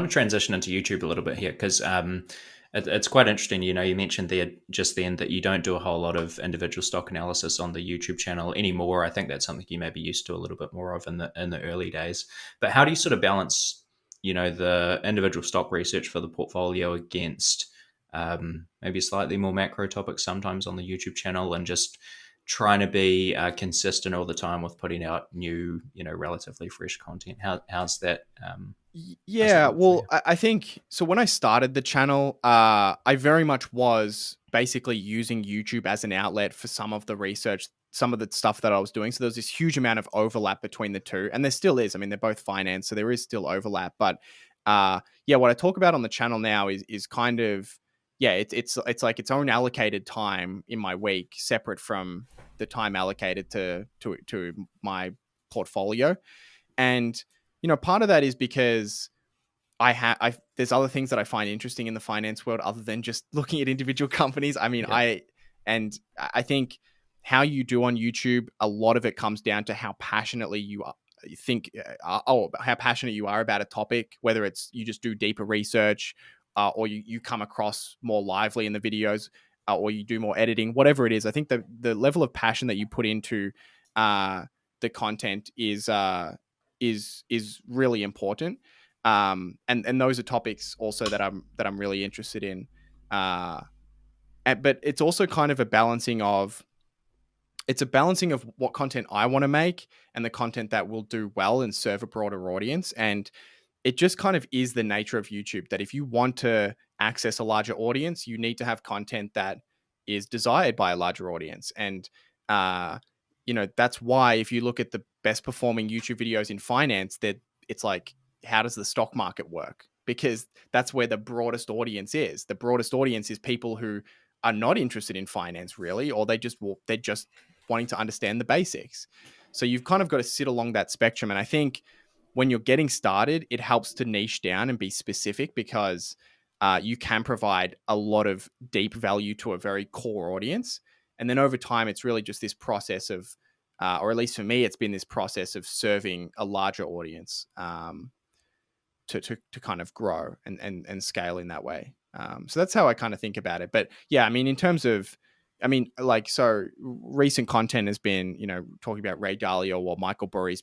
want to transition into YouTube a little bit here because it's quite interesting. You mentioned there just then that you don't do a whole lot of individual stock analysis on the YouTube channel anymore. I think that's something you may be used to a little bit more of in the early days. But how do you sort of balance, the individual stock research for the portfolio against maybe slightly more macro topics sometimes on the YouTube channel, and just trying to be consistent all the time with putting out new, relatively fresh content? How's that? How's that Yeah, work for well, you? I think so. When I started the channel, I very much was basically using YouTube as an outlet for some of the research, some of the stuff that I was doing. So there was this huge amount of overlap between the two, and there still is. I mean, they're both finance, so there is still overlap. But yeah, what I talk about on the channel now is kind of yeah, it's like its own allocated time in my week, separate from the time allocated to my portfolio. And part of that is because I there's other things that I find interesting in the finance world other than just looking at individual companies. I mean, Yeah. I think how you do on YouTube, a lot of it comes down to how passionately you think how passionate you are about a topic, whether it's you just do deeper research, or you come across more lively in the videos, or you do more editing, whatever it is. I think the level of passion that you put into uh, the content is really important. And those are topics also that I'm really interested in. Uh, but it's also kind of a balancing of what content I want to make and the content that will do well and serve a broader audience. And it just kind of is the nature of YouTube that if you want to access a larger audience, you need to have content that is desired by a larger audience. And uh, that's why if you look at the best performing YouTube videos in finance, that it's like, how does the stock market work? Because that's where the broadest audience is. The broadest audience is people who are not interested in finance really, or they're just wanting to understand the basics. So you've kind of got to sit along that spectrum. And I think when you're getting started, it helps to niche down and be specific because you can provide a lot of deep value to a very core audience. And then over time, it's really just this process of, or at least for me, it's been this process of serving a larger audience to kind of grow and scale in that way. So that's how I kind of think about it. But yeah, I mean, in terms of, I mean, like, so recent content has been, talking about Ray Dalio or Michael Burry's,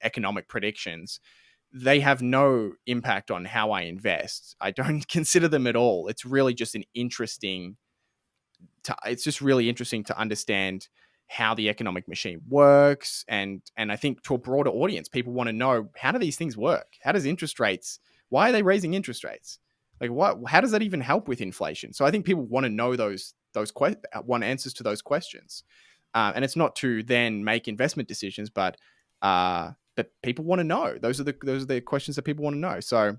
economic predictions. They have no impact on how I invest. I don't consider them at all. It's just really interesting to understand how the economic machine works. And I think to a broader audience, people want to know, how do these things work? How does interest rates, why are they raising interest rates? Like how does that even help with inflation? So I think people want to know want answers to those questions. And it's not to then make investment decisions, but people want to know. Those are the questions that people want to know. So,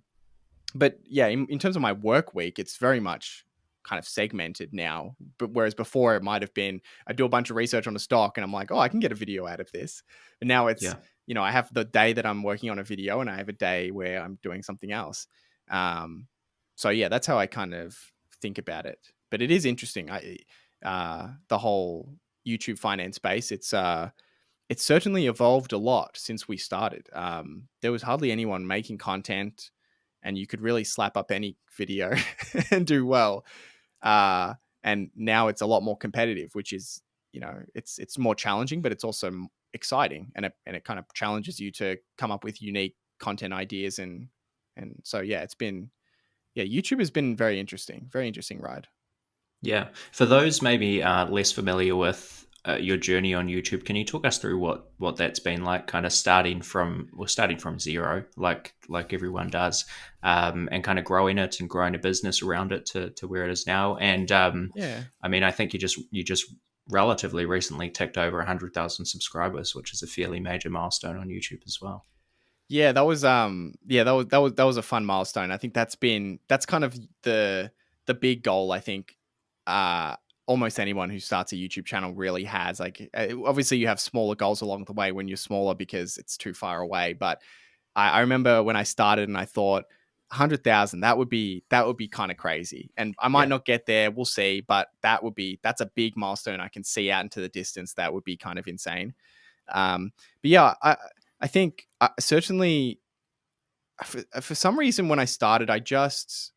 but yeah, in terms of my work week, it's very much kind of segmented now. But whereas before it might have been, I do a bunch of research on a stock and I'm like, oh, I can get a video out of this. And now it's, Yeah. I have the day that I'm working on a video and I have a day where I'm doing something else. Um, so yeah, that's how I kind of think about it. But it is interesting. The whole YouTube finance space, it's certainly evolved a lot since we started. There was hardly anyone making content, and you could really slap up any video and do well. And now it's a lot more competitive, which is, it's more challenging, but it's also exciting, and it kind of challenges you to come up with unique content ideas. And so yeah, YouTube has been very interesting ride. Yeah. For those maybe less familiar with your journey on YouTube, can you talk us through what that's been like, kind of starting from zero, like everyone does, and kind of growing it and growing a business around it to where it is now? And Yeah. I mean, I think you just relatively recently ticked over 100,000 subscribers, which is a fairly major milestone on YouTube as well. Yeah, that was a fun milestone. I think that's kind of the big goal. I think uh almost anyone who starts a YouTube channel really has. Like, obviously you have smaller goals along the way when you're smaller because it's too far away. But I remember when I started and I thought 100,000, that would be kind of crazy, and I might Yeah. not get there. We'll see, but that's a big milestone I can see out into the distance. That would be kind of insane. But yeah, I think certainly for some reason, when I started, I just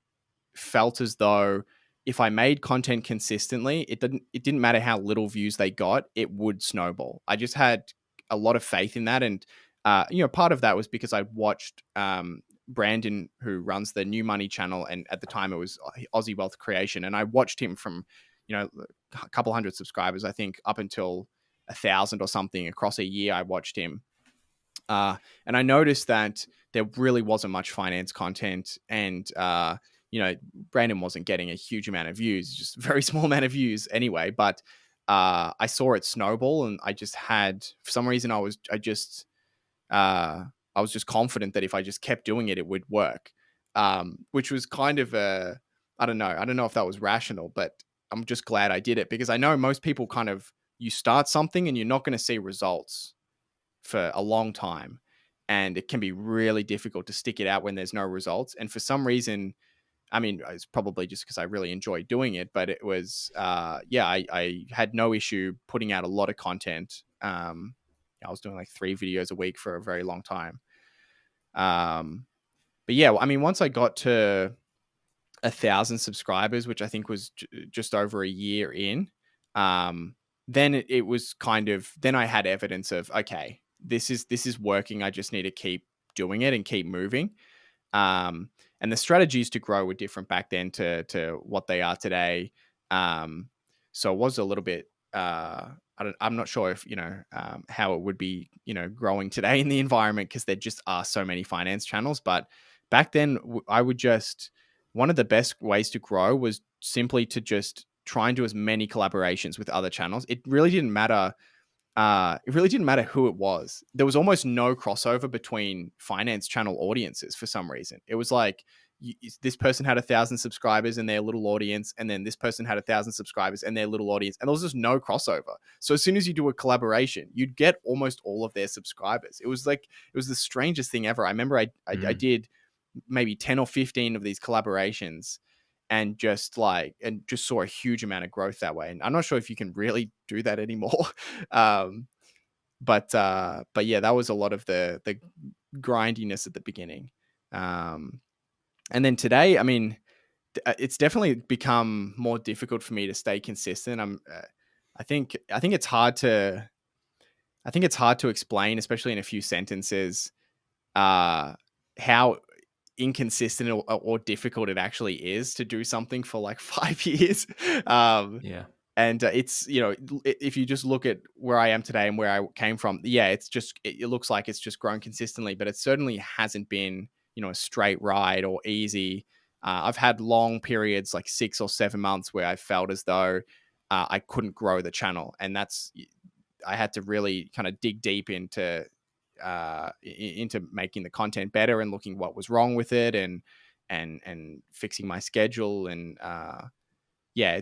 felt as though if I made content consistently, it didn't matter how little views they got, it would snowball. I just had a lot of faith in that, and part of that was because I watched Brandon, who runs the New Money channel, and at the time it was Aussie Wealth Creation, and I watched him from a couple hundred subscribers, I think, up until 1,000 or something across a year. I watched him, and I noticed that there really wasn't much finance content, and Brandon wasn't getting a huge amount of views, just a very small amount of views anyway. But I saw it snowball, and I just had, for some reason, I was just confident that if I just kept doing it, it would work. Which was kind of I don't know if that was rational, but I'm just glad I did it, because I know most people you start something and you're not going to see results for a long time, and it can be really difficult to stick it out when there's no results. And for some reason, I mean, it's probably just because I really enjoy doing it, but it was, I had no issue putting out a lot of content. I was doing like 3 videos a week for a very long time. But yeah, I mean, once I got to 1,000 subscribers, which I think was just over a year in, then it was then I had evidence of, okay, this is working. I just need to keep doing it and keep moving. And the strategies to grow were different back then to what they are today. So it was a little bit, I'm not sure if, how it would be, growing today in the environment, because there just are so many finance channels. But back then one of the best ways to grow was simply to just try and do as many collaborations with other channels. It really didn't matter. It really didn't matter who it was. There was almost no crossover between finance channel audiences for some reason. It was like this person had 1,000 subscribers and their little audience, and then this person had 1,000 subscribers and their little audience, and there was just no crossover. So as soon as you do a collaboration, you'd get almost all of their subscribers. It was the strangest thing ever. I remember I did maybe 10 or 15 of these collaborations, and just saw a huge amount of growth that way. And I'm not sure if you can really do that anymore. But yeah, that was a lot of the grindiness at the beginning. And then today, I mean, it's definitely become more difficult for me to stay consistent. I think it's hard to explain, especially in a few sentences, how inconsistent or difficult it actually is to do something for like 5 years. Yeah. And it's, if you just look at where I am today and where I came from, yeah, it looks like it's just grown consistently, but it certainly hasn't been, a straight ride or easy. I've had long periods, like 6 or 7 months, where I felt as though I couldn't grow the channel. And I had to really kind of dig deep into making the content better and looking what was wrong with it, and fixing my schedule. And yeah,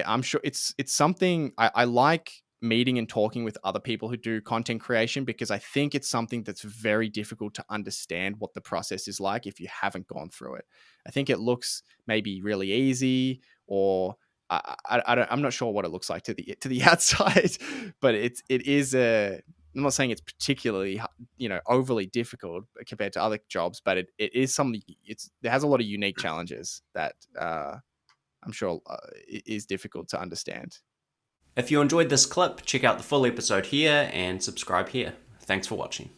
I'm sure it's something I like, meeting and talking with other people who do content creation, because I think it's something that's very difficult to understand what the process is like if you haven't gone through it. I think it looks maybe really easy, or I'm not sure what it looks like to the outside, but it is I'm not saying it's particularly, overly difficult compared to other jobs, but it is something. It has a lot of unique challenges that I'm sure is difficult to understand. If you enjoyed this clip, check out the full episode here and subscribe here. Thanks for watching.